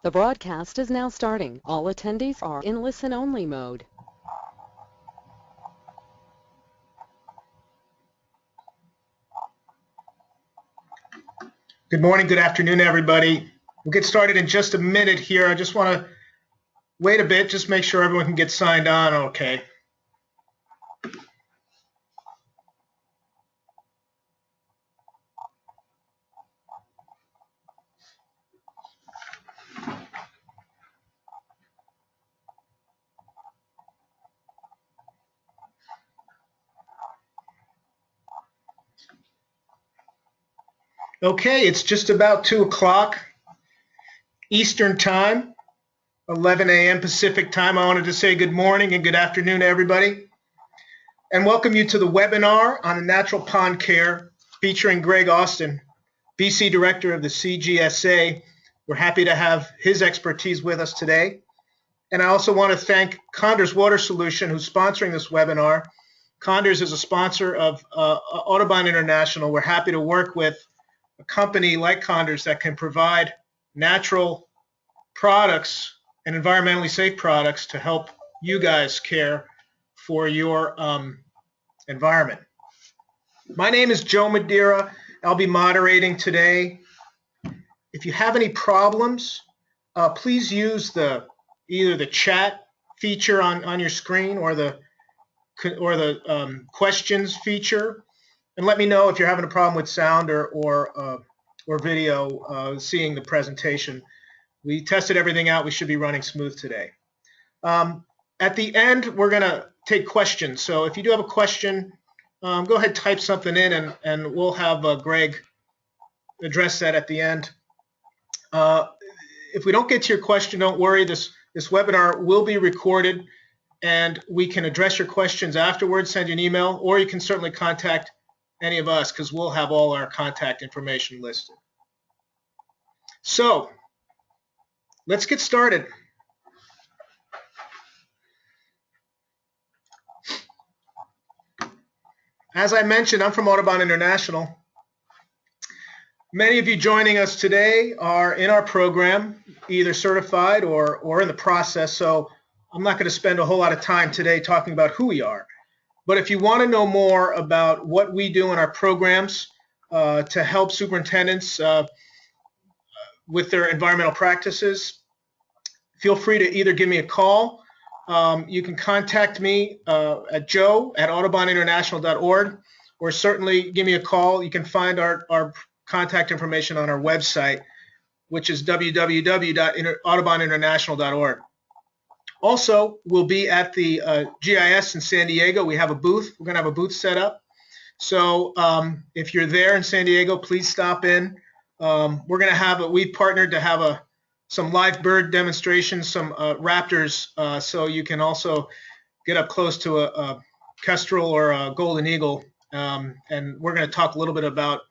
The broadcast is now starting. All attendees are in listen-only mode. Good morning, good afternoon, everybody. We'll get started in just a minute here. I just want to wait a bit, just make sure everyone can get signed on okay. Okay, it's just about 2 o'clock Eastern Time, 11 a.m. Pacific Time. I wanted to say good morning and good afternoon to everybody, and welcome you to the webinar on the natural pond care featuring Greg Austin, BC Director of the CGSA. We're happy to have his expertise with us today. And I also want to thank Condors Water Solution, who's sponsoring this webinar. Condors is a sponsor of Audubon International. We're happy to work with a company like Condors that can provide natural products and environmentally safe products to help you guys care for your environment. My name is Joe Madeira. I'll be moderating today. If you have any problems, please use either the chat feature on your screen or the questions feature, and let me know if you're having a problem with sound or video seeing the presentation. We tested everything out. We should be running smooth today. At the end, we're going to take questions. So if you do have a question, go ahead, type something in, and we'll have Greg address that at the end. If we don't get to your question, don't worry. This webinar will be recorded, and we can address your questions afterwards, send you an email, or you can certainly contact any of us because we'll have all our contact information listed. So let's get started. As I mentioned, I'm from Audubon International. Many of you joining us today are in our program, either certified or in the process, so I'm not going to spend a whole lot of time today talking about who we are. But if you want to know more about what we do in our programs to help superintendents with their environmental practices, feel free to either give me a call. You can contact me at joe@audubоninternational.org, or certainly give me a call. You can find our contact information on our website, which is www.audubоninternational.org. Also, we'll be at the GIS in San Diego. We have a booth. We're going to have a booth set up. So if you're there in San Diego, please stop in. We're going to have we've partnered to have some live bird demonstrations, some raptors, so you can also get up close to a kestrel or a golden eagle. And we're going to talk a little bit about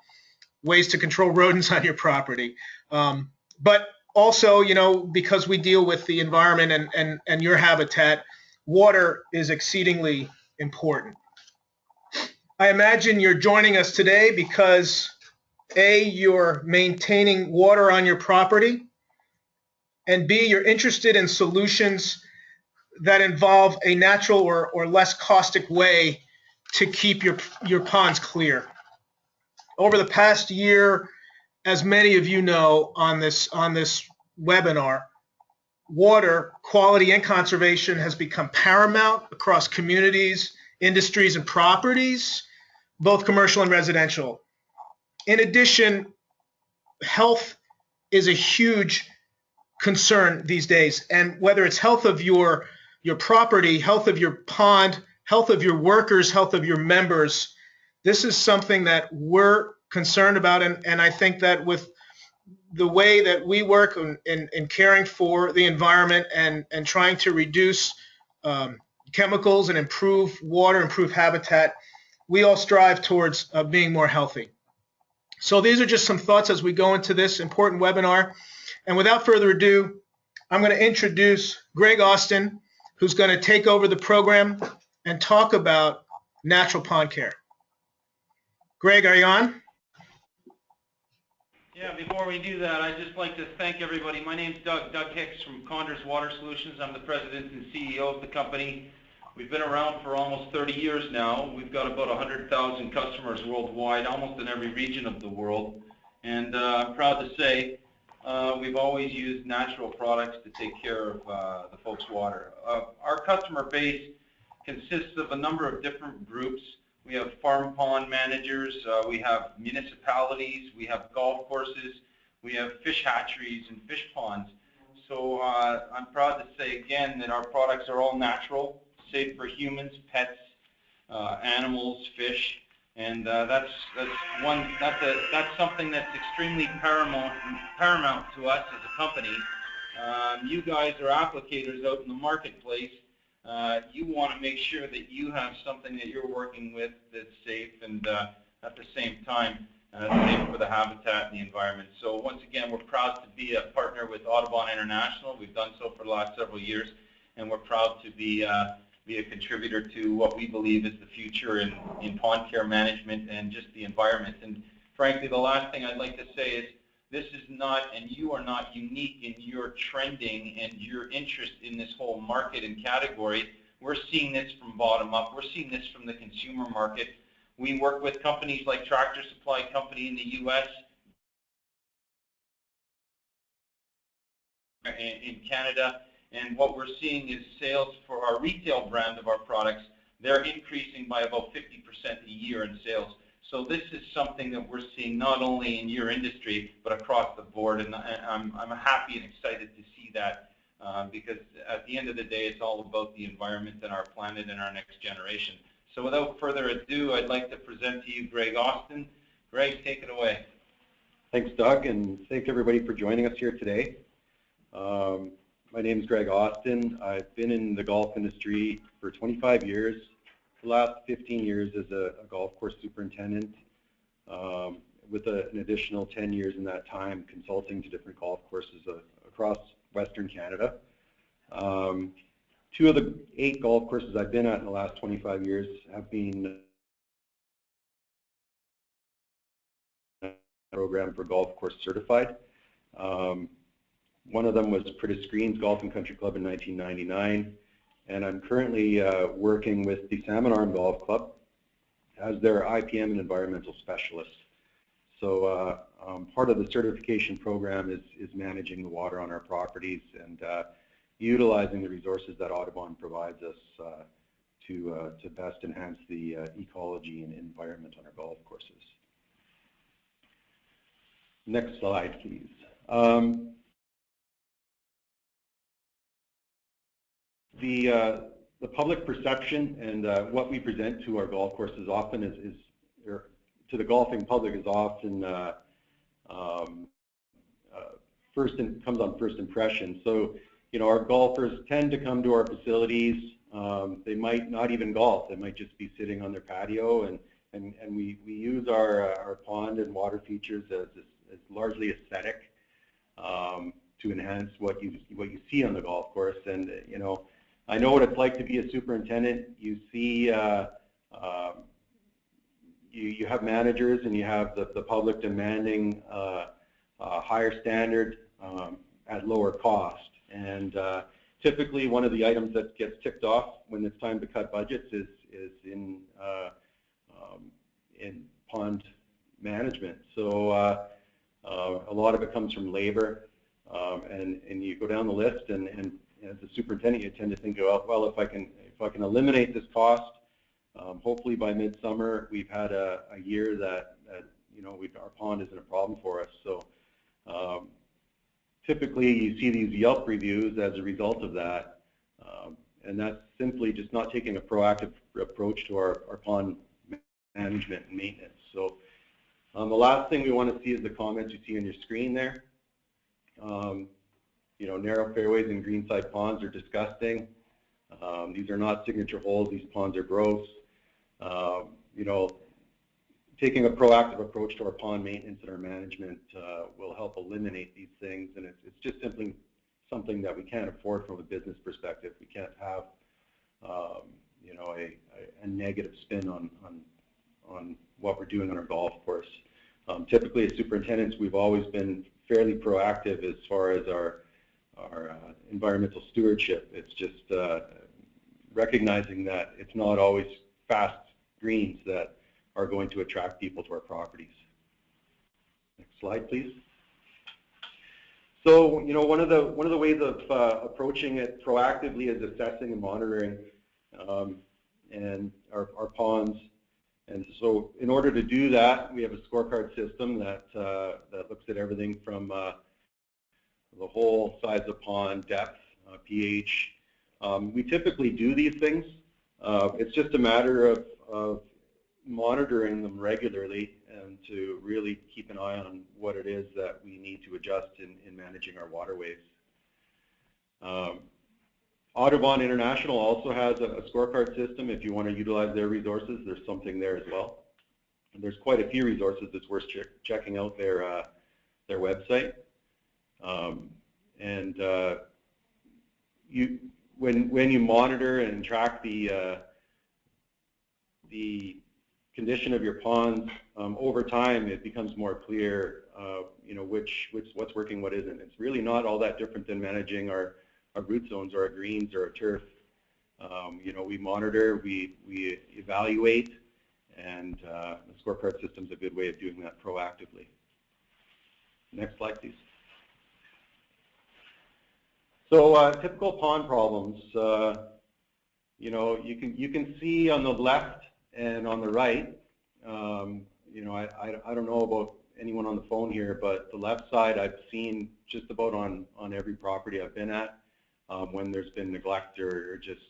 ways to control rodents on your property. But also, you know, because we deal with the environment and your habitat, water is exceedingly important. I imagine you're joining us today because A, you're maintaining water on your property, and B, you're interested in solutions that involve a natural or less caustic way to keep your ponds clear. Over the past year, as many of you know on this webinar, water quality and conservation has become paramount across communities, industries, and properties, both commercial and residential. In addition, health is a huge concern these days, and whether it's health of your property, health of your pond, health of your workers, health of your members, this is something that we're concerned about, and I think that with the way that we work in caring for the environment and trying to reduce chemicals and improve water, improve habitat, we all strive towards being more healthy. So these are just some thoughts as we go into this important webinar. And without further ado, I'm going to introduce Greg Austin, who's going to take over the program and talk about natural pond care. Greg, are you on? Yeah, before we do that, I'd just like to thank everybody. My name's Doug Hicks from Condors Water Solutions. I'm the president and CEO of the company. We've been around for almost 30 years now. We've got about 100,000 customers worldwide, almost in every region of the world. And I'm proud to say we've always used natural products to take care of the folks' water. Our customer base consists of a number of different groups. We have farm pond managers, we have municipalities, we have golf courses, we have fish hatcheries and fish ponds. So I'm proud to say again that our products are all natural, safe for humans, pets, animals, fish, and that's something that's extremely paramount to us as a company. You guys are applicators out in the marketplace. You want to make sure that you have something that you're working with that's safe and at the same time safe for the habitat and the environment. So once again, we're proud to be a partner with Audubon International. We've done so for the last several years, and we're proud to be a contributor to what we believe is the future in pond care management and just the environment. And frankly, the last thing I'd like to say is this is not, and you are not unique in your trending and your interest in this whole market and category. We're seeing this from bottom up. We're seeing this from the consumer market. We work with companies like Tractor Supply Company in the U.S., in Canada, and what we're seeing is sales for our retail brand of our products, they're increasing by about 50% a year in sales. So this is something that we're seeing not only in your industry, but across the board, and I'm happy and excited to see that because at the end of the day, it's all about the environment and our planet and our next generation. So without further ado, I'd like to present to you Greg Austin. Greg, take it away. Thanks, Doug, and thanks everybody for joining us here today. My name is Greg Austin. I've been in the golf industry for 25 years. The last 15 years as a golf course superintendent, with an additional 10 years in that time consulting to different golf courses across Western Canada. 2 of the 8 golf courses I've been at in the last 25 years have been program for golf course certified. One of them was Prettis Greens Golf and Country Club in 1999. And I'm currently working with the Salmon Arm Golf Club as their IPM and environmental specialist. So part of the certification program is managing the water on our properties and utilizing the resources that Audubon provides us to best enhance the ecology and environment on our golf courses. Next slide, please. The public perception and what we present to our golf courses often or to the golfing public is often comes on first impression. So, you know, our golfers tend to come to our facilities. They might not even golf. They might just be sitting on their patio, and we use our pond and water features as largely aesthetic to enhance what you see on the golf course. And you know, I know what it's like to be a superintendent. You see, you have managers and you have the public demanding a higher standard at lower cost. And typically, one of the items that gets ticked off when it's time to cut budgets is in pond management. So a lot of it comes from labor, and you go down the list, and as a superintendent, you tend to think, well, if I can eliminate this cost, hopefully by midsummer we've had a year that you know our pond isn't a problem for us. So typically you see these Yelp reviews as a result of that, and that's simply just not taking a proactive approach to our pond management and maintenance. So the last thing we want to see is the comments you see on your screen there. You know, narrow fairways and greenside ponds are disgusting. These are not signature holes. These ponds are gross. You know, taking a proactive approach to our pond maintenance and our management will help eliminate these things. And it's just simply something that we can't afford from a business perspective. We can't have, you know, a negative spin on what we're doing on our golf course. Typically, as superintendents, we've always been fairly proactive as far as our environmental stewardship. It's just recognizing that it's not always fast greens that are going to attract people to our properties. Next slide, please. So, one of the ways of approaching it proactively is assessing and monitoring and our ponds. And so, in order to do that, we have a scorecard system that looks at everything from the whole size of pond, depth, pH. We typically do these things. It's just a matter of monitoring them regularly and to really keep an eye on what it is that we need to adjust in managing our waterways. Audubon International also has a scorecard system. If you want to utilize their resources, there's something there as well. And there's quite a few resources that's worth checking out their website. When you monitor and track the condition of your ponds, over time it becomes more clear, what's working, what isn't. It's really not all that different than managing our root zones or our greens or our turf. We monitor, we evaluate, and the scorecard system is a good way of doing that proactively. Next slide, please. So typical pond problems. You can see on the left and on the right. I don't know about anyone on the phone here, but the left side I've seen just about on every property I've been at when there's been neglect or just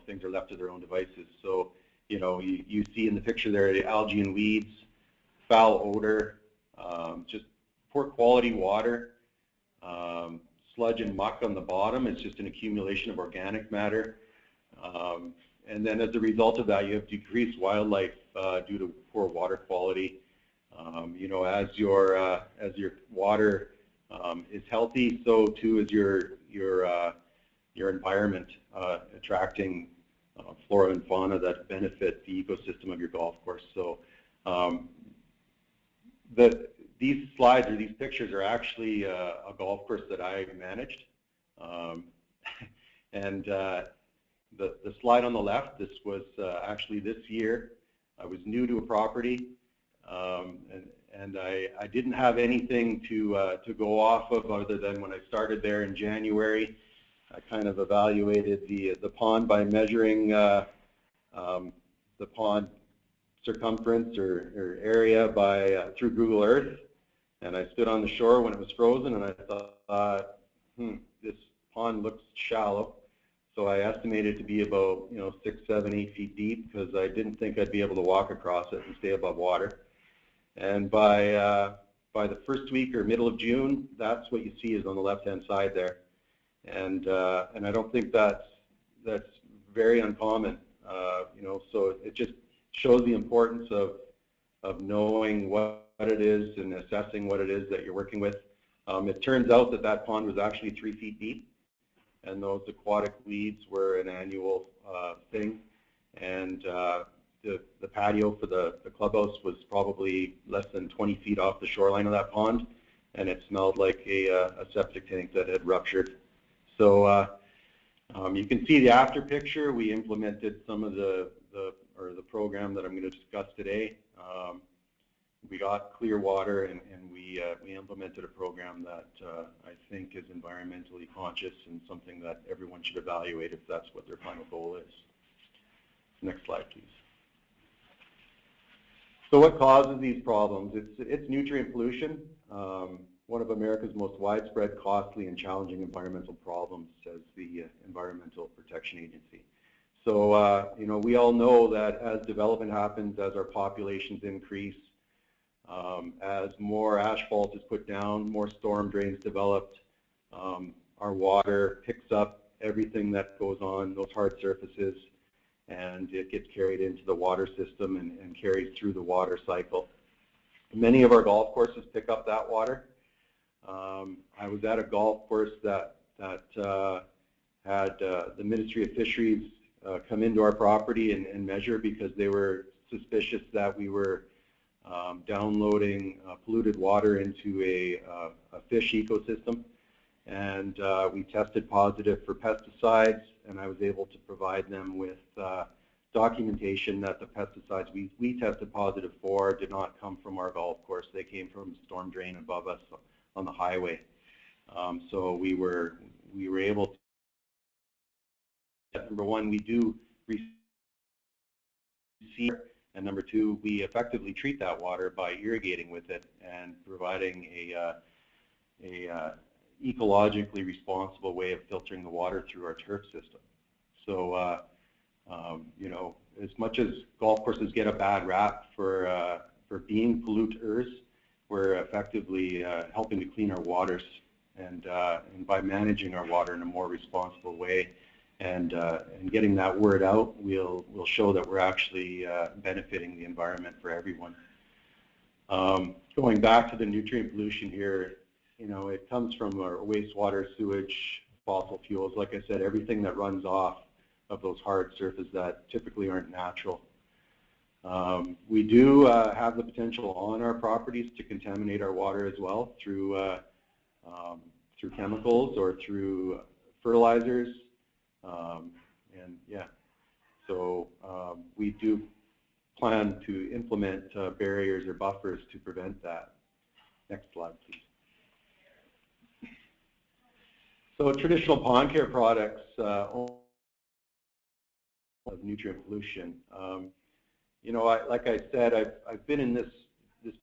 things are left to their own devices. So you see in the picture there the algae and weeds, foul odor, just poor quality water, sludge and muck on the bottom. It's just an accumulation of organic matter. And then as a result of that, you have decreased wildlife due to poor water quality. As your water is healthy, so too is your environment, attracting flora and fauna that benefit the ecosystem of your golf course. So these slides or these pictures are actually a golf course that I managed. The slide on the left, this was actually this year. I was new to a property, and I didn't have anything to go off of other than when I started there in January. I kind of evaluated the pond by measuring the pond circumference or area through Google Earth, and I stood on the shore when it was frozen, and I thought, this pond looks shallow. So I estimated to be about 6, 7, 8 feet deep because I didn't think I'd be able to walk across it and stay above water. And by the first week or middle of June, that's what you see is on the left-hand side there. And I don't think that's very uncommon. So it just shows the importance of knowing what it is and assessing what it is that you're working with. It turns out that pond was actually 3 feet deep, and those aquatic weeds were an annual thing. And the patio for the clubhouse was probably less than 20 feet off the shoreline of that pond, and it smelled like a septic tank that had ruptured. So you can see the after picture. We implemented some of the program that I'm going to discuss today. We got clear water, and we implemented a program that I think is environmentally conscious and something that everyone should evaluate if that's what their final goal is. Next slide, please. So what causes these problems? It's nutrient pollution, one of America's most widespread, costly, and challenging environmental problems, says the Environmental Protection Agency. So, we all know that as development happens, as our populations increase, as more asphalt is put down, more storm drains developed, our water picks up everything that goes on those hard surfaces, and it gets carried into the water system and carries through the water cycle. Many of our golf courses pick up that water. I was at a golf course that had the Ministry of Fisheries come into our property and measure because they were suspicious that we were downloading polluted water into a fish ecosystem, and we tested positive for pesticides, and I was able to provide them with documentation that the pesticides we tested positive for did not come from our golf course. They came from a storm drain above us on the highway. So we were able to, number one, we do receive, and number two, we effectively treat that water by irrigating with it and providing a ecologically responsible way of filtering the water through our turf system. So, you know, as much as golf courses get a bad rap for being polluters, we're effectively helping to clean our waters, and by managing our water in a more responsible way and getting that word out, we'll show that we're actually benefiting the environment for everyone. Going back to the nutrient pollution here, you know, it comes from our wastewater, sewage, fossil fuels. Like I said, everything that runs off of those hard surfaces that typically aren't natural. We do have the potential on our properties to contaminate our water as well through chemicals or through fertilizers, and yeah, so we do plan to implement barriers or buffers to prevent that. Next slide, please. So traditional pond care products of nutrient pollution. You know, like I said, I've been in this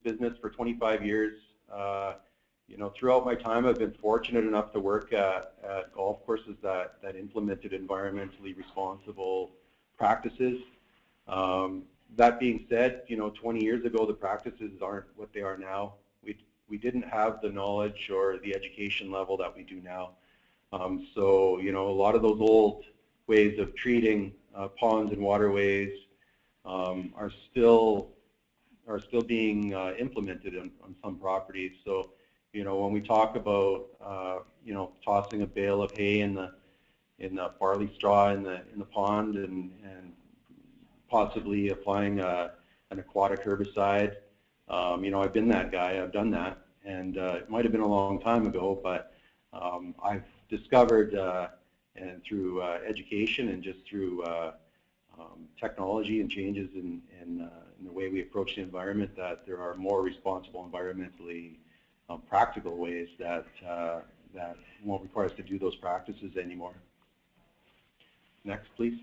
business for 25 years. You know, throughout my time, I've been fortunate enough to work at golf courses that implemented environmentally responsible practices. That being said, you know, 20 years ago, the practices aren't what they are now. We didn't have the knowledge or the education level that we do now. So, you know, a lot of those old ways of treating ponds and waterways are still being implemented on some properties. So, you know, when we talk about you know, tossing a bale of hay in the barley straw in the pond and possibly applying an aquatic herbicide, you know, I've been that guy. I've done that, and it might have been a long time ago, but I've discovered, and through education and just through technology and changes in the way we approach the environment, that there are more responsible, environmentally practical ways that won't require us to do those practices anymore. Next, please.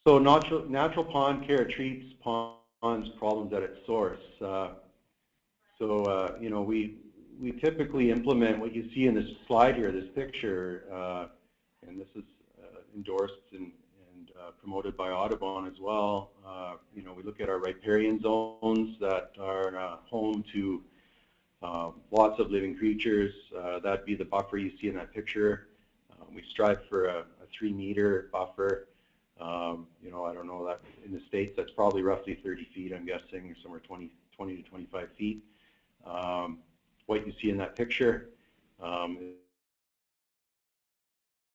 So natural pond care treats ponds problems at its source. You know, we typically implement what you see in this slide here, this picture, and this is endorsed and promoted by Audubon as well. You know, we look at our riparian zones that are home to lots of living creatures. That'd be the buffer you see in that picture. We strive for a 3-meter buffer. You know, I don't know, that in the States that's probably roughly 30 feet, I'm guessing, or somewhere 20 to 25 feet. What you see in that picture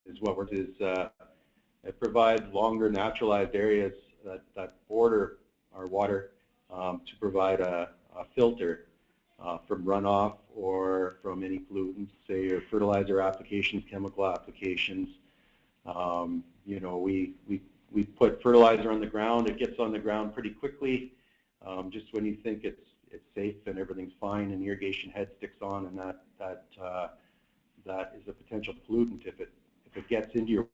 is it provides longer naturalized areas that border our water to provide a filter from runoff or from any pollutants, say your fertilizer applications, chemical applications. You know, we put fertilizer on the ground. It gets on the ground pretty quickly. Just when you think it's safe and everything's fine, and the irrigation head sticks on, and that is a potential pollutant. If it gets into your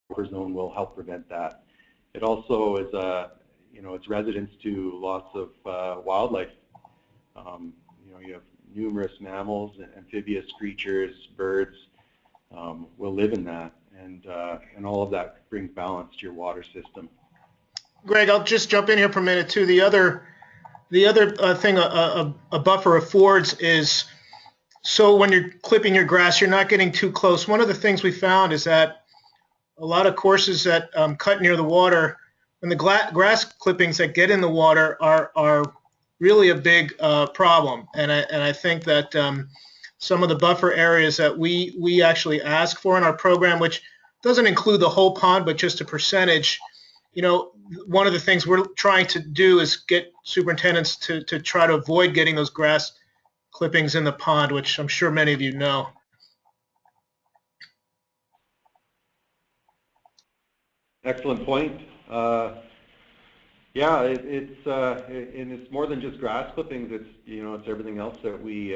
buffer zone, will help prevent that. It also is you know, it's residence to lots of wildlife. You know, you have numerous mammals, amphibious creatures, birds will live in that, and all of that brings balance to your water system. Greg, I'll just jump in here for a minute too. The other thing a buffer affords is, so when you're clipping your grass, you're not getting too close. One of the things we found is that a lot of courses that cut near the water, when the grass clippings that get in the water are really a big problem. And I think that some of the buffer areas that we actually ask for in our program, which doesn't include the whole pond, but just a percentage, you know, one of the things we're trying to do is get superintendents to try to avoid getting those grass clippings in the pond, which I'm sure many of you know. Excellent point. Yeah, it's more than just grass clippings. It's it's everything else that we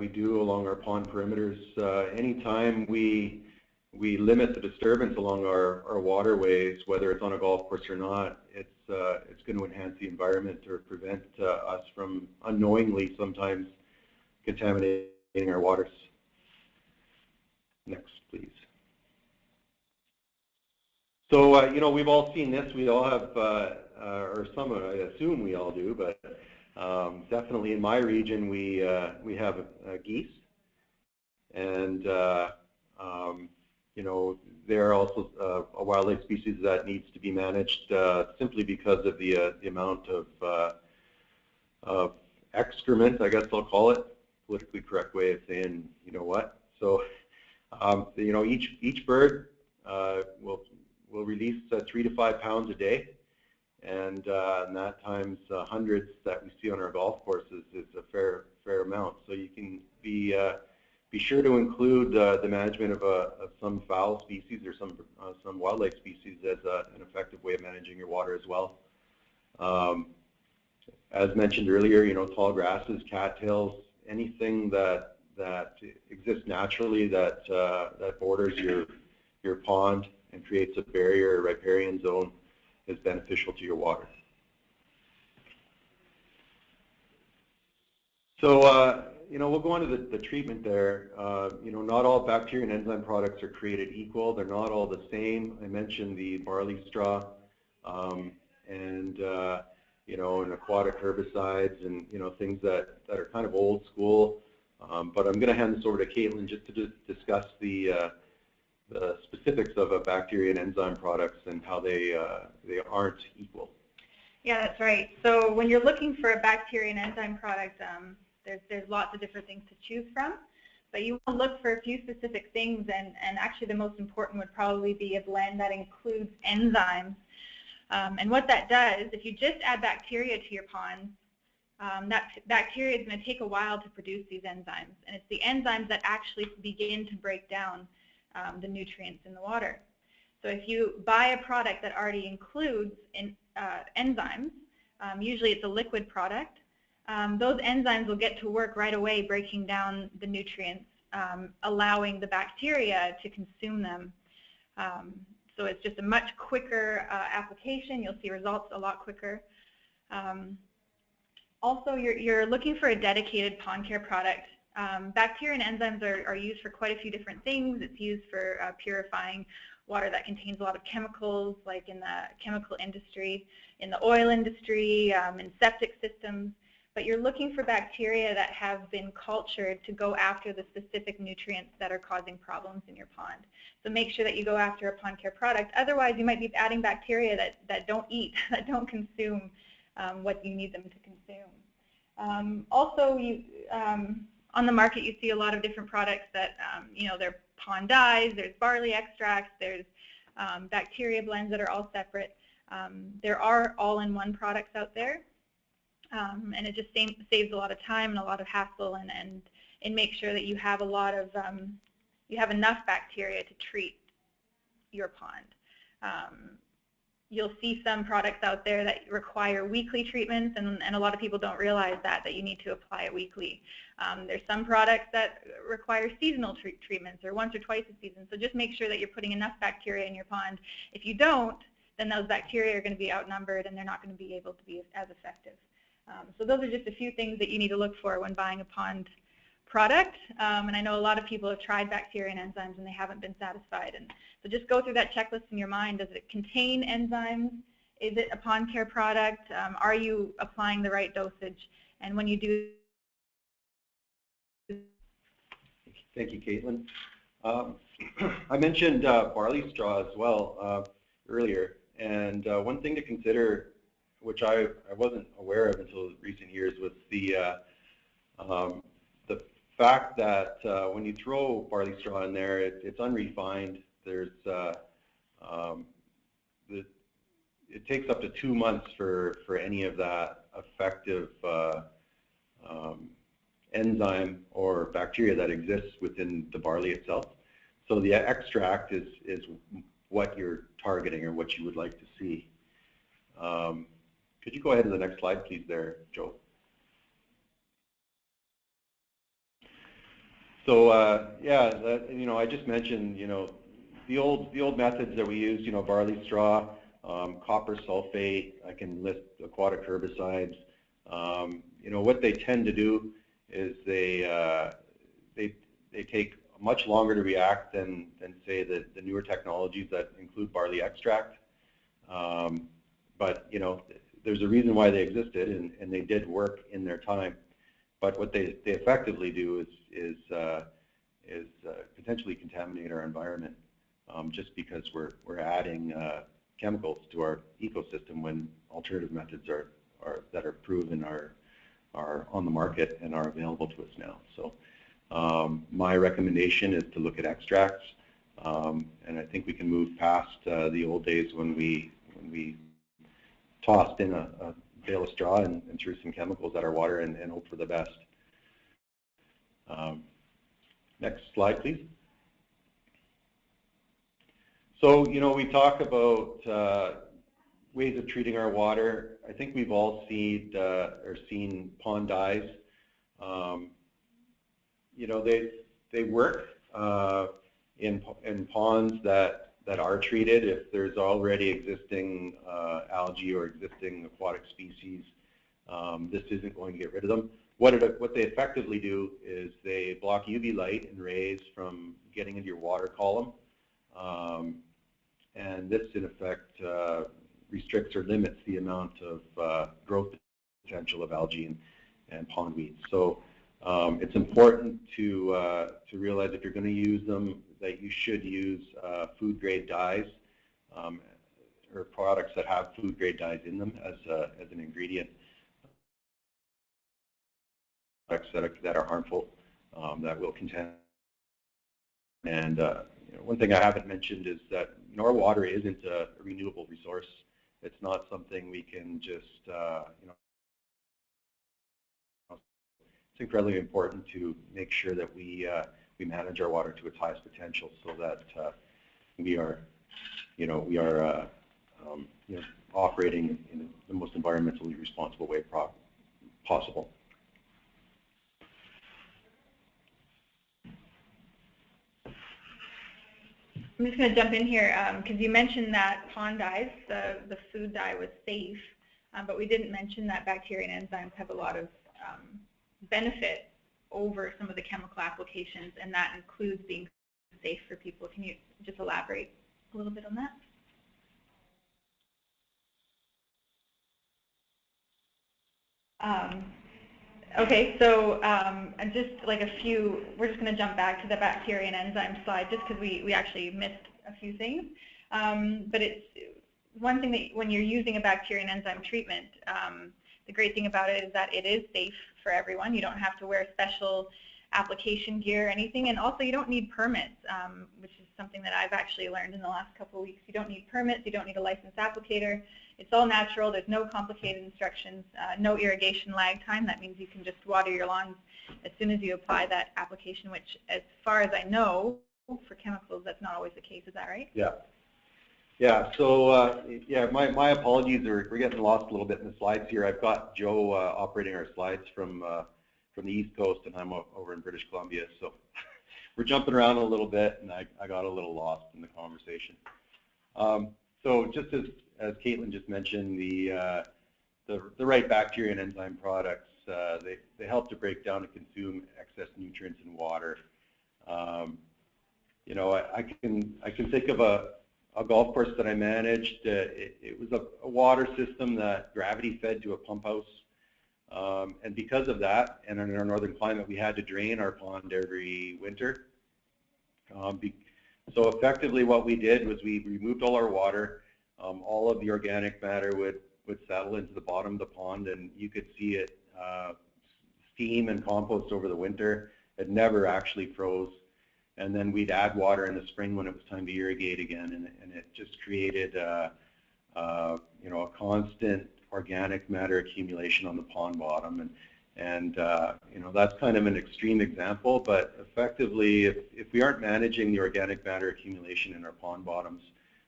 do along our pond perimeters. Anytime we limit the disturbance along our waterways, whether it's on a golf course or not, it's going to enhance the environment or prevent us from unknowingly sometimes contaminating our waters. Next, please. So, we've all seen this. We all have, or some, I assume we all do, but definitely in my region, we have geese, and they're also a wildlife species that needs to be managed simply because of the amount of excrement, I guess I'll call it, politically correct way of saying, what. So, each bird will release 3 to 5 pounds a day, and that times hundreds that we see on our golf courses is a fair amount. So you can be sure to include the management of some fowl species or some wildlife species as an effective way of managing your water as well. As mentioned earlier, tall grasses, cattails, anything that exists naturally that borders your pond and creates a barrier or riparian zone is beneficial to your water. So, we'll go on to the treatment there. Not all bacteria and enzyme products are created equal. They're not all the same. I mentioned the barley straw and aquatic herbicides and, things that are kind of old school. But I'm going to hand this over to Caitlin just to discuss the specifics of bacteria and enzyme products and how they aren't equal. Yeah, that's right. So when you're looking for a bacteria and enzyme product, there's lots of different things to choose from, but you want to look for a few specific things, and actually the most important would probably be a blend that includes enzymes. And what that does, if you just add bacteria to your pond, that bacteria is going to take a while to produce these enzymes, and it's the enzymes that actually begin to break down the nutrients in the water. So if you buy a product that already includes enzymes, usually it's a liquid product, those enzymes will get to work right away breaking down the nutrients, allowing the bacteria to consume them. So it's just a much quicker application. You'll see results a lot quicker. Also, you're looking for a dedicated pond care product. Bacteria and enzymes are used for quite a few different things. It's used for purifying water that contains a lot of chemicals, like in the chemical industry, in the oil industry, in septic systems. But you're looking for bacteria that have been cultured to go after the specific nutrients that are causing problems in your pond. So make sure that you go after a pond care product. Otherwise, you might be adding bacteria that don't eat, that don't consume what you need them to consume. Also, on the market, you see a lot of different products that, they're pond dyes, there's barley extracts, there's bacteria blends that are all separate. There are all-in-one products out there, and it just saves a lot of time and a lot of hassle, and make sure that you have a lot of, you have enough bacteria to treat your pond. You'll see some products out there that require weekly treatments, and a lot of people don't realize that you need to apply it weekly. There's some products that require seasonal treatments, or once or twice a season. So just make sure that you're putting enough bacteria in your pond. If you don't, then those bacteria are going to be outnumbered, and they're not going to be able to be as effective. So those are just a few things that you need to look for when buying a pond product, and I know a lot of people have tried bacteria and enzymes and they haven't been satisfied. And so just go through that checklist in your mind. Does it contain enzymes? Is it a pond care product? Are you applying the right dosage? And when you do... Thank you, Caitlin. I mentioned barley straw as well earlier, and one thing to consider, which I wasn't aware of until recent years, was the fact that when you throw barley straw in there, it's unrefined. There's it takes up to 2 months for any of that effective enzyme or bacteria that exists within the barley itself. So the extract is what you're targeting or what you would like to see. Could you go ahead to the next slide, please, there, Joe? So yeah, you know, I just mentioned, you know, the old methods that we used, you know, barley straw, copper sulfate. I can list aquatic herbicides. You know, what they tend to do is they take much longer to react than say the newer technologies that include barley extract. But you know, there's a reason why they existed, and they did work in their time. But what they effectively do is potentially contaminate our environment, just because we're adding chemicals to our ecosystem when alternative methods that are proven are on the market and are available to us now. So my recommendation is to look at extracts, and I think we can move past the old days when we tossed in a bale of straw and threw some chemicals at our water and hope for the best. Next slide, please. So, you know, we talk about ways of treating our water. I think we've all seen pond dyes. You know, they work in ponds that are treated. If there's already existing algae or existing aquatic species, this isn't going to get rid of them. What they effectively do is they block UV light and rays from getting into your water column, and this in effect restricts or limits the amount of growth potential of algae and pond weeds. So it's important to realize if you're going to use them that you should use food grade dyes or products that have food grade dyes in them as an ingredient. Products that are harmful, that will contaminate. And you know, one thing I haven't mentioned is that, you know, our water isn't a renewable resource. It's not something we can just you know. It's incredibly important to make sure that we manage our water to its highest potential, so that we are operating in the most environmentally responsible way possible. I'm just going to jump in here because you mentioned that pond dyes, the food dye, was safe, but we didn't mention that bacteria and enzymes have a lot of benefit over some of the chemical applications, and that includes being safe for people. Can you just elaborate a little bit on that? Okay, so and just like we're just going to jump back to the bacteria and enzyme slide just because we actually missed a few things. But it's one thing that when you're using a bacteria and enzyme treatment, the great thing about it is that it is safe for everyone. You don't have to wear special application gear or anything, and also you don't need permits, which is something that I've actually learned in the last couple of weeks. You don't need permits, you don't need a licensed applicator. It's all natural. There's no complicated instructions, no irrigation lag time. That means you can just water your lawns as soon as you apply that application, which, as far as I know, for chemicals, that's not always the case. Is that right? Yeah. Yeah. So yeah, my apologies. We're getting lost a little bit in the slides here. I've got Joe operating our slides from the East Coast, and I'm over in British Columbia. So we're jumping around a little bit, and I got a little lost in the conversation. So just as Caitlin just mentioned, the right bacteria and enzyme products, they help to break down and consume excess nutrients in water. You know, I can think of a golf course that I managed. It was a water system that gravity fed to a pump house, and because of that, and in our northern climate, we had to drain our pond every winter. So effectively, what we did was we removed all our water. All of the organic matter would settle into the bottom of the pond, and you could see it steam and compost over the winter. It never actually froze. And then we'd add water in the spring when it was time to irrigate again, and it just created you know, a constant organic matter accumulation on the pond bottom, and you know, that's kind of an extreme example, but effectively, if we aren't managing the organic matter accumulation in our pond bottoms,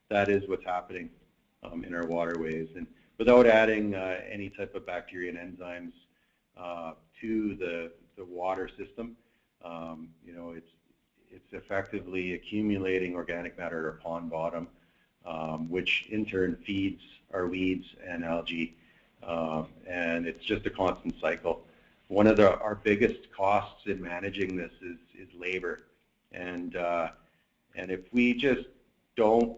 that is what's happening in our waterways, and without adding any type of bacteria and enzymes to the water system, you know, it's effectively accumulating organic matter at our pond bottom, which in turn feeds our weeds and algae, and it's just a constant cycle. One of our biggest costs in managing this is labor, and if we just don't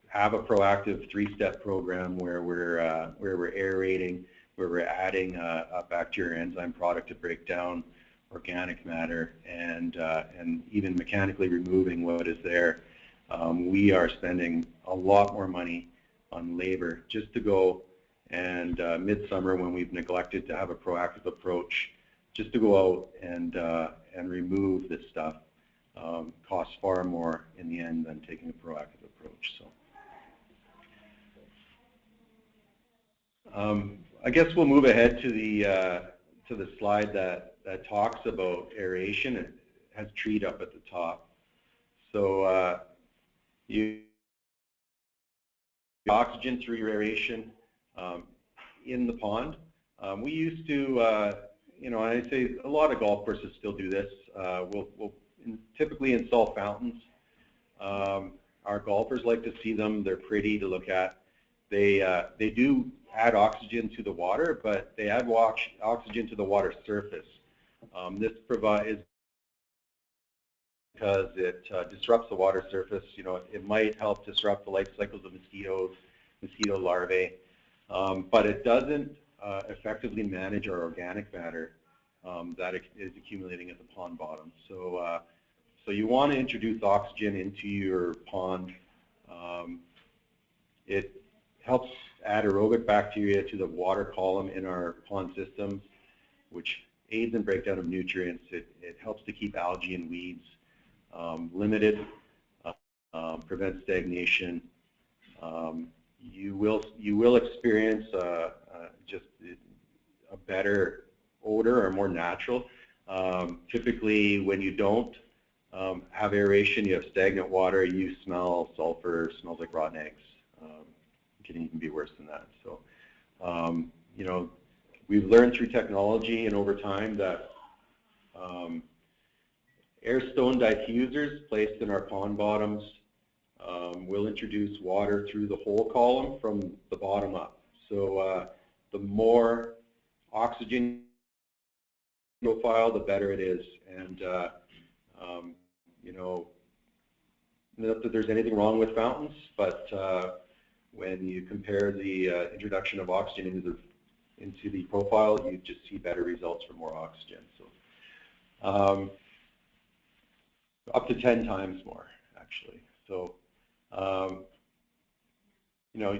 have a proactive three-step program where we're aerating, where we're adding a bacteria enzyme product to break down organic matter, and even mechanically removing what is there, we are spending a lot more money on labor just to go and midsummer, when we've neglected to have a proactive approach, just to go out and remove this stuff costs far more in the end than taking a proactive approach. So I guess we'll move ahead to the slide that talks about aeration. It has treat up at the top. So you oxygen through aeration in the pond. We used to, you know, I say a lot of golf courses still do this. We'll typically install fountains. Our golfers like to see them. They're pretty to look at. They do add oxygen to the water, but they add oxygen to the water surface. This provides, because it disrupts the water surface. You know, it might help disrupt the life cycles of mosquitoes, mosquito larvae, but it doesn't effectively manage our organic matter that is accumulating at the pond bottom. So, so you want to introduce oxygen into your pond. It helps add aerobic bacteria to the water column in our pond systems, which aids in breakdown of nutrients. It helps to keep algae and weeds limited, prevents stagnation. You will experience just a better odor, or more natural. Typically, when you don't have aeration, you have stagnant water, you smell sulfur, smells like rotten eggs. It can even be worse than that. So, you know, we've learned through technology and over time that air stone diffusers placed in our pond bottoms will introduce water through the whole column from the bottom up. So the more oxygen profile, the better it is. And you know, not that there's anything wrong with fountains, but when you compare the introduction of oxygen into the profile, you just see better results for more oxygen. So up to 10 times more, actually. So you know,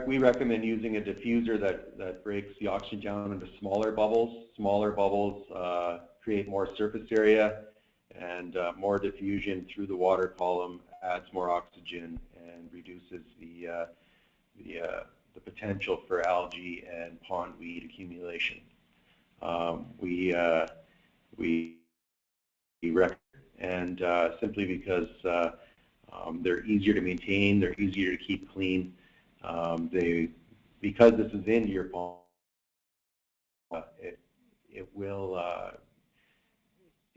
we recommend using a diffuser that breaks the oxygen down into smaller bubbles. Smaller bubbles create more surface area, and more diffusion through the water column adds more oxygen and reduces the potential for algae and pond weed accumulation. We recommend, and simply because they're easier to maintain, they're easier to keep clean. Because this is into your pond, it will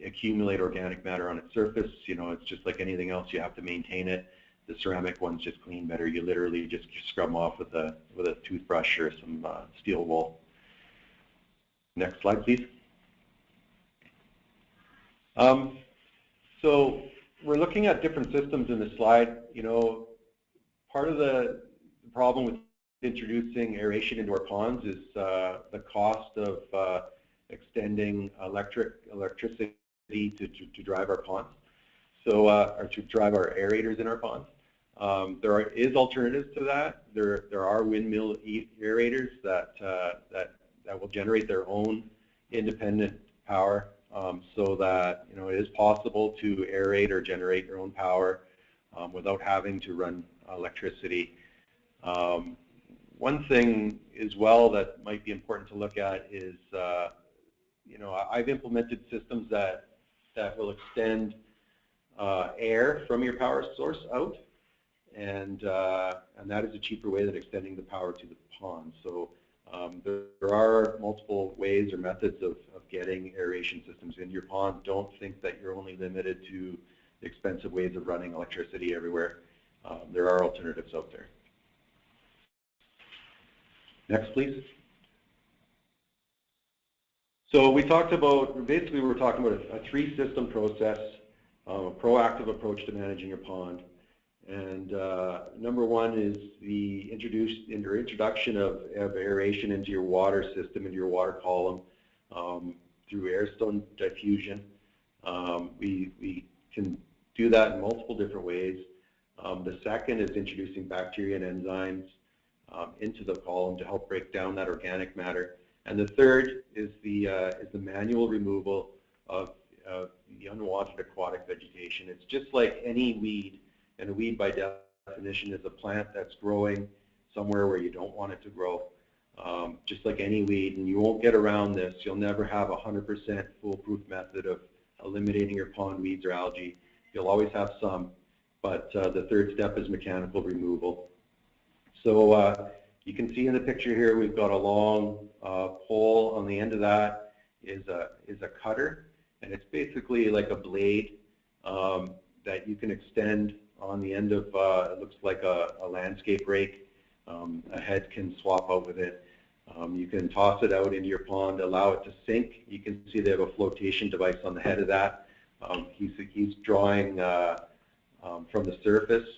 accumulate organic matter on its surface. You know, it's just like anything else, you have to maintain it. The ceramic ones just clean better. You literally just scrub them off with a toothbrush or some steel wool. Next slide, please. So we're looking at different systems in the slide. You know, part of the problem with introducing aeration into our ponds is the cost of extending electricity to drive our ponds, so or to drive our aerators in our ponds. There is alternatives to that. There are windmill aerators that will generate their own independent power, so that, you know, it is possible to aerate or generate your own power without having to run electricity. One thing as well that might be important to look at is, I've implemented systems that will extend air from your power source out, and that is a cheaper way than extending the power to the pond. So there are multiple ways or methods of getting aeration systems into your pond. Don't think that you're only limited to expensive ways of running electricity everywhere. There are alternatives out there. Next, please. So we talked about, basically we're talking about a three-system process, a proactive approach to managing your pond. And number one is the introduction of aeration into your water system, into your water column through air stone diffusion. We can do that in multiple different ways. The second is introducing bacteria and enzymes into the column to help break down that organic matter. And the third is the manual removal of the unwanted aquatic vegetation. It's just like any weed, and a weed by definition is a plant that's growing somewhere where you don't want it to grow, just like any weed, and you won't get around this. You'll never have a 100% foolproof method of eliminating your pond weeds or algae. You'll always have some, but the third step is mechanical removal. So you can see in the picture here, we've got a long pole. On the end of that is a cutter, and it's basically like a blade that you can extend on the end of, it looks like a landscape rake. A head can swap out with it. You can toss it out into your pond, allow it to sink. You can see they have a flotation device on the head of that. He's drawing from the surface.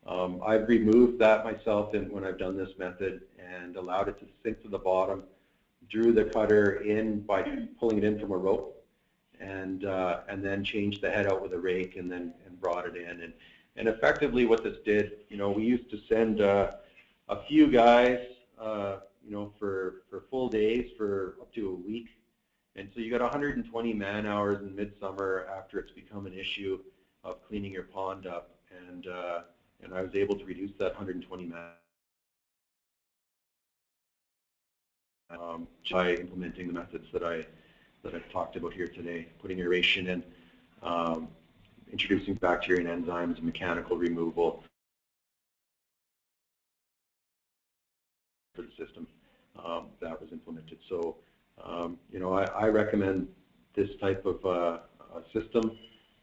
I've removed that myself when I've done this method and allowed it to sink to the bottom, drew the cutter in by pulling it in from a rope, and then changed the head out with a rake and brought it in. And effectively what this did, we used to send a few guys, for full days for up to a week. And so you got 120 man hours in midsummer after it's become an issue of cleaning your pond up. And I was able to reduce that 120 man by implementing the methods that I've talked about here today, putting aeration in, introducing bacteria and enzymes, mechanical removal for the system that was implemented. So, I recommend this type of a system.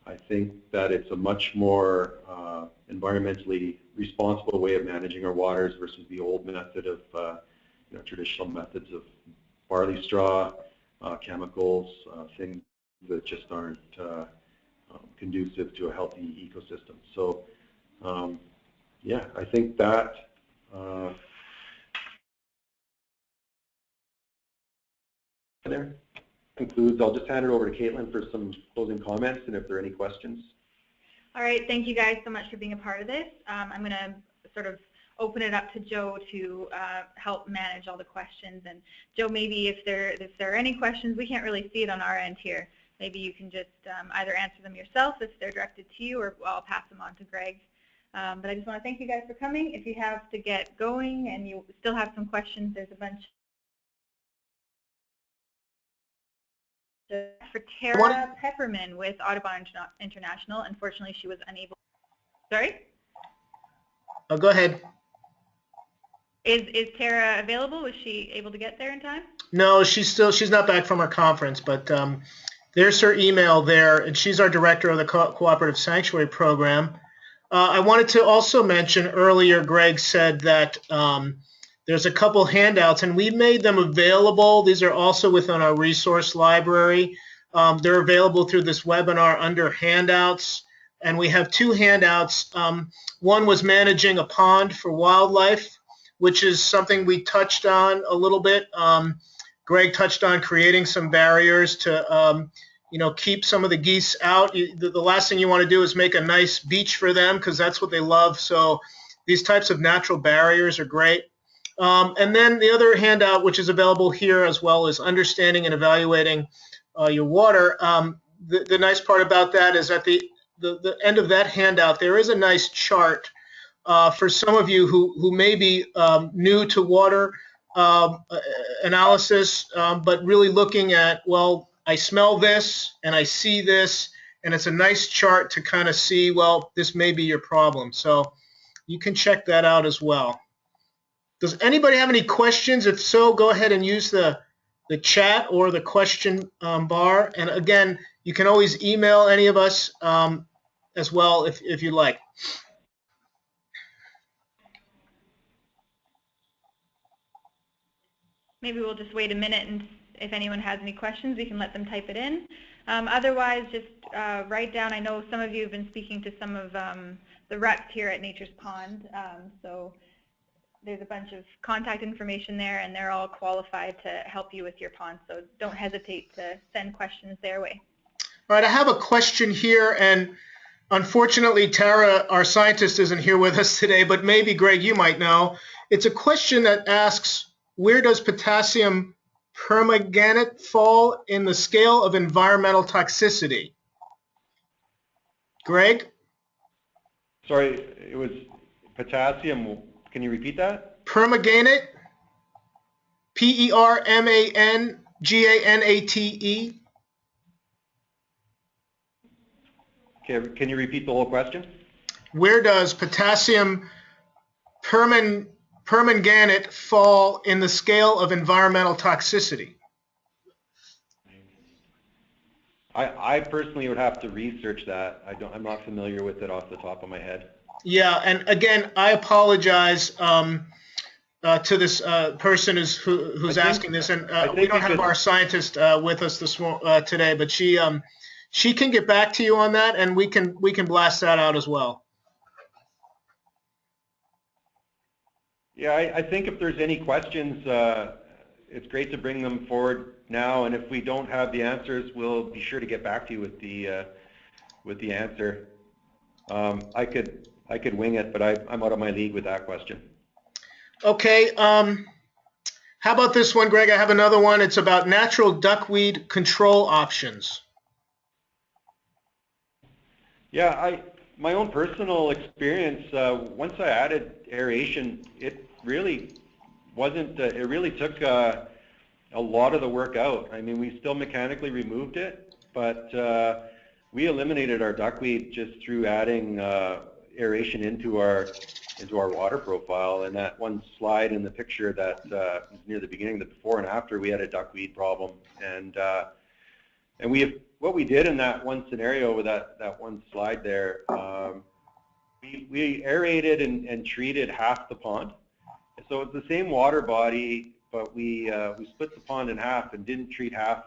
I think that it's a much more environmentally responsible way of managing our waters versus the old method of traditional methods of barley straw, chemicals, things that just aren't conducive to a healthy ecosystem. So, yeah, I think that there concludes. I'll just hand it over to Caitlin for some closing comments and if there are any questions. All right, thank you guys so much for being a part of this. I'm going to sort of open it up to Joe to help manage all the questions. And Joe, maybe if there are any questions, we can't really see it on our end here. Maybe you can just either answer them yourself if they're directed to you, or I'll pass them on to Greg. But I just want to thank you guys for coming. If you have to get going and you still have some questions, there's a bunch. For Tara Pepperman with Audubon International. Unfortunately, she was unable. Sorry? Oh, go ahead. Is Tara available? Was she able to get there in time? No, she's not back from her conference, but there's her email there, and she's our director of the Cooperative Sanctuary Program. I wanted to also mention earlier, Greg said that there's a couple handouts, and we made them available. These are also within our resource library. They're available through this webinar under handouts, and we have two handouts. One was managing a pond for wildlife, which is something we touched on a little bit. Greg touched on creating some barriers to keep some of the geese out. The last thing you want to do is make a nice beach for them, because that's what they love. So these types of natural barriers are great. And then the other handout, which is available here as well, is understanding and evaluating your water. The nice part about that is at the end of that handout, there is a nice chart for some of you who may be new to water analysis, but really looking at, well, I smell this and I see this, and it's a nice chart to kind of see, well, this may be your problem. So you can check that out as well. Does anybody have any questions? If so, go ahead and use the chat or the question bar. And again, you can always email any of us as well if you like. Maybe we'll just wait a minute, and if anyone has any questions, we can let them type it in. Otherwise, just write down. I know some of you have been speaking to some of the reps here at Nature's Pond, so there's a bunch of contact information there, and they're all qualified to help you with your pond, so don't hesitate to send questions their way. All right, I have a question here, and unfortunately, Tara, our scientist, isn't here with us today, but maybe, Greg, you might know. It's a question that asks, where does potassium permanganate fall in the scale of environmental toxicity? Greg? Sorry, it was potassium. Can you repeat that? Permanganate, Permanganate. Okay, can you repeat the whole question? Where does potassium permanganate fall in the scale of environmental toxicity? I personally would have to research that. I'm not familiar with it off the top of my head. Yeah, and again, I apologize to this person who's asking this, and we don't have our scientist with us today, but she can get back to you on that, and we can blast that out as well. Yeah, I think if there's any questions, it's great to bring them forward now, and if we don't have the answers, we'll be sure to get back to you with the answer. I could wing it, but I'm out of my league with that question. Okay. How about this one, Greg? I have another one. It's about natural duckweed control options. Yeah, my own personal experience, once I added aeration, it really wasn't, it really took a lot of the work out. I mean, we still mechanically removed it, but we eliminated our duckweed just through adding aeration into our water profile. And that one slide in the picture that is near the beginning, the before and after, we had a duckweed problem. And what we did in that one scenario with that one slide there, we aerated and treated half the pond. So it's the same water body, but we split the pond in half and didn't treat half.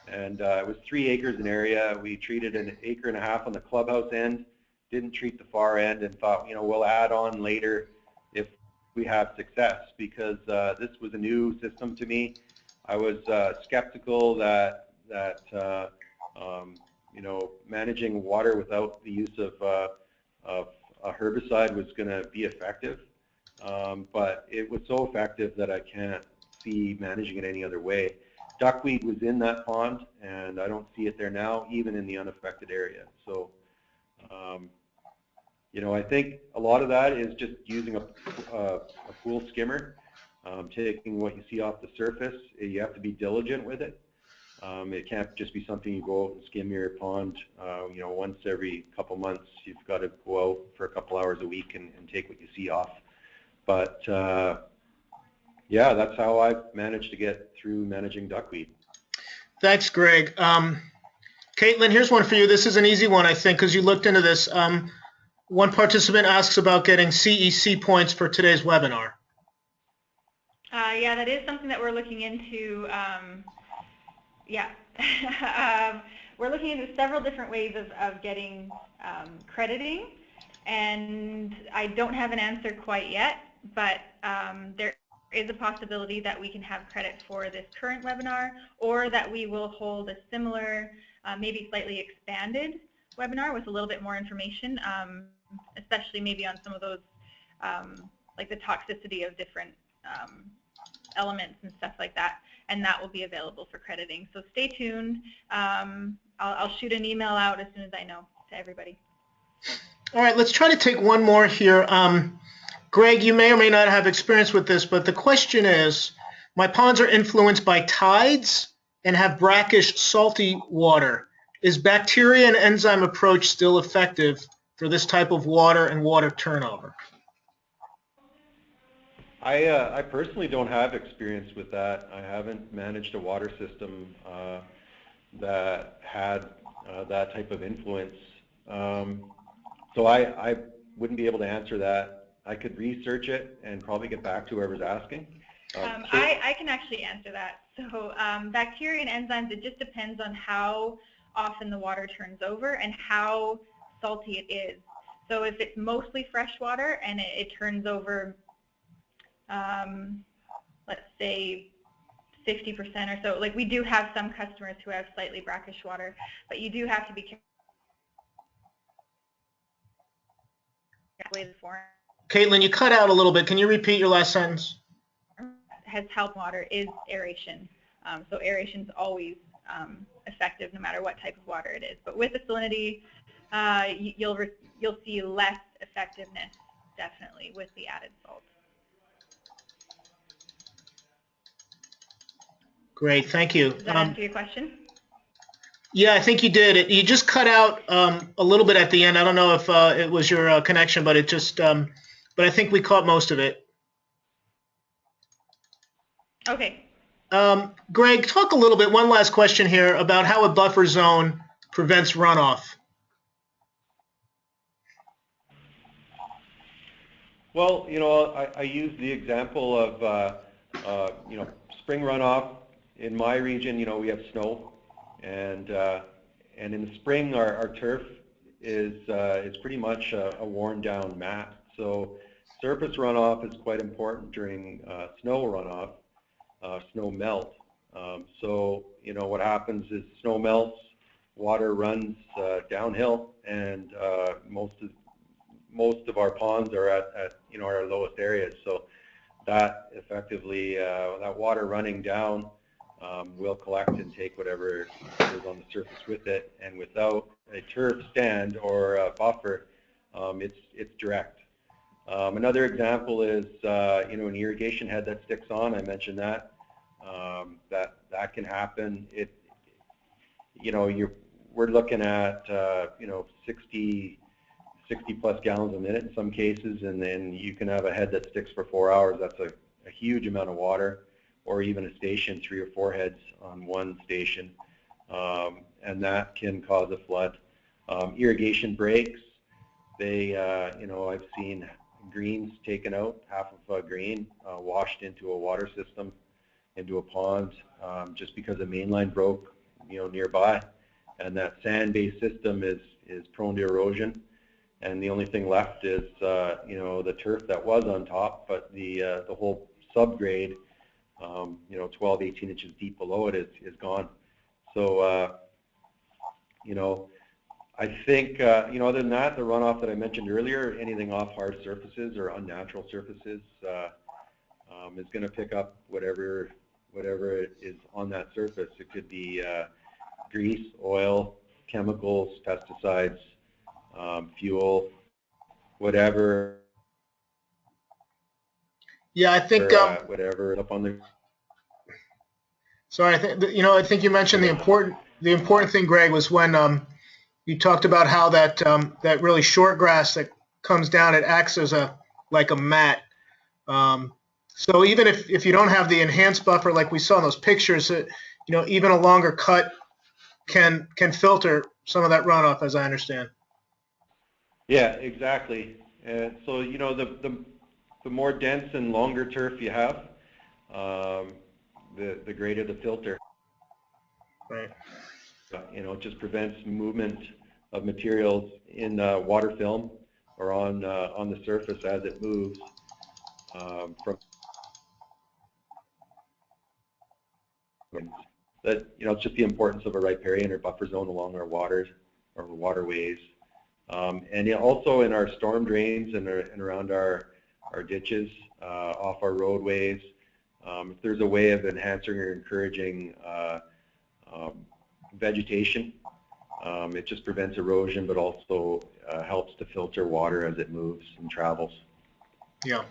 And it was 3 acres in area. We treated 1.5 acres on the clubhouse end, didn't treat the far end, and thought, we'll add on later if we have success, because this was a new system to me. I was skeptical that managing water without the use of a herbicide was going to be effective. But it was so effective that I can't see managing it any other way. Duckweed was in that pond, and I don't see it there now, even in the unaffected area. So, I think a lot of that is just using a pool skimmer, taking what you see off the surface. You have to be diligent with it. It can't just be something you go out and skim your pond, once every couple months. You've got to go out for a couple hours a week and take what you see off. But yeah, that's how I've managed to get through managing duckweed. Thanks, Greg. Caitlin, here's one for you. This is an easy one, I think, because you looked into this. One participant asks about getting CEC points for today's webinar. Yeah, that is something that we're looking into. Yeah, we're looking into several different ways of getting crediting, and I don't have an answer quite yet, but there is a possibility that we can have credit for this current webinar, or that we will hold a similar, maybe slightly expanded webinar with a little bit more information, especially maybe on some of those, like the toxicity of different elements and stuff like that, and that will be available for crediting. So stay tuned. I'll shoot an email out as soon as I know to everybody. All right, let's try to take one more here. Greg, you may or may not have experience with this, but the question is, my ponds are influenced by tides and have brackish, salty water. Is bacteria and enzyme approach still effective for this type of water and water turnover? I personally don't have experience with that. I haven't managed a water system that had that type of influence. So I wouldn't be able to answer that. I could research it and probably get back to whoever's asking. I can actually answer that. So bacteria and enzymes, it just depends on how often the water turns over and how salty it is. So if it's mostly fresh water and it turns over, let's say 50% or so, like we do have some customers who have slightly brackish water, but you do have to be careful. Caitlin, you cut out a little bit. Can you repeat your last sentence? Has helped water is aeration. So aeration is always effective no matter what type of water it is. But with the salinity, you'll see less effectiveness definitely with the added salt. Great, thank you. Does that answer your question? Yeah, I think you did. You just cut out a little bit at the end. I don't know if it was your connection, but it just, but I think we caught most of it. Okay. Greg, talk a little bit, one last question here, about how a buffer zone prevents runoff. Well, you know, I use the example of, you know, spring runoff. In my region, you know, we have snow, and in the spring, our turf is pretty much a worn down mat. So surface runoff is quite important during snow runoff, snow melt. So, you know, what happens is snow melts, water runs downhill, and most of our ponds are at you know, our lowest areas. So that effectively, that water running down will collect and take whatever is on the surface with it, and without a turf stand or a buffer, it's direct. Another example is you know, an irrigation head that sticks on. I mentioned that. That can happen. You know, we're looking at you know, 60 plus gallons a minute in some cases, and then you can have a head that sticks for 4 hours. That's a huge amount of water, or even a station, 3 or 4 heads on one station, and that can cause a flood. Irrigation breaks. They, you know, I've seen greens taken out, half of a green washed into a water system, into a pond, just because a main line broke, you know, nearby, and that sand-based system is prone to erosion. And the only thing left is, you know, the turf that was on top, but the whole subgrade, you know, 12, 18 inches deep below it is gone. So, you know, I think, you know, other than that, the runoff that I mentioned earlier, anything off hard surfaces or unnatural surfaces is going to pick up whatever is on that surface. It could be grease, oil, chemicals, pesticides, fuel, whatever. Yeah, I think whatever up on the. Sorry, I think you know. I think you mentioned the important thing, Greg, was when you talked about how that that really short grass that comes down, it acts as like a mat. So even if you don't have the enhanced buffer like we saw in those pictures, you know, even a longer cut can filter some of that runoff, as I understand. Yeah, exactly. So, you know, the more dense and longer turf you have, the greater the filter. Right. You know, it just prevents movement of materials in water film or on the surface as it moves from. That, you know, it's just the importance of a riparian or buffer zone along our waters or waterways. And also in our storm drains and around our ditches, off our roadways, if there's a way of enhancing or encouraging vegetation, it just prevents erosion, but also helps to filter water as it moves and travels. Yeah.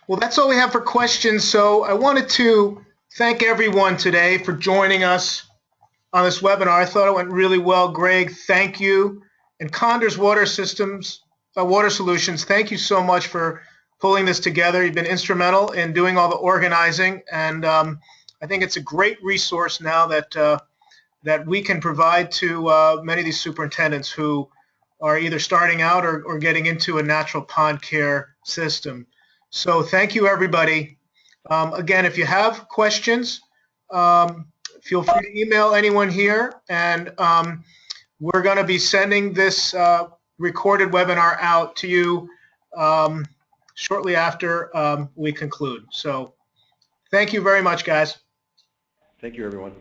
Well, that's all we have for questions. So I wanted to thank everyone today for joining us on this webinar. I thought it went really well. Greg, thank you. And Condor's Water Solutions, thank you so much for pulling this together. You've been instrumental in doing all the organizing, and I think it's a great resource now that we can provide to many of these superintendents who are either starting out or getting into a natural pond care system. So thank you, everybody. Again, if you have questions, feel free to email anyone here, and we're going to be sending this recorded webinar out to you shortly after we conclude. So thank you very much, guys. Thank you, everyone.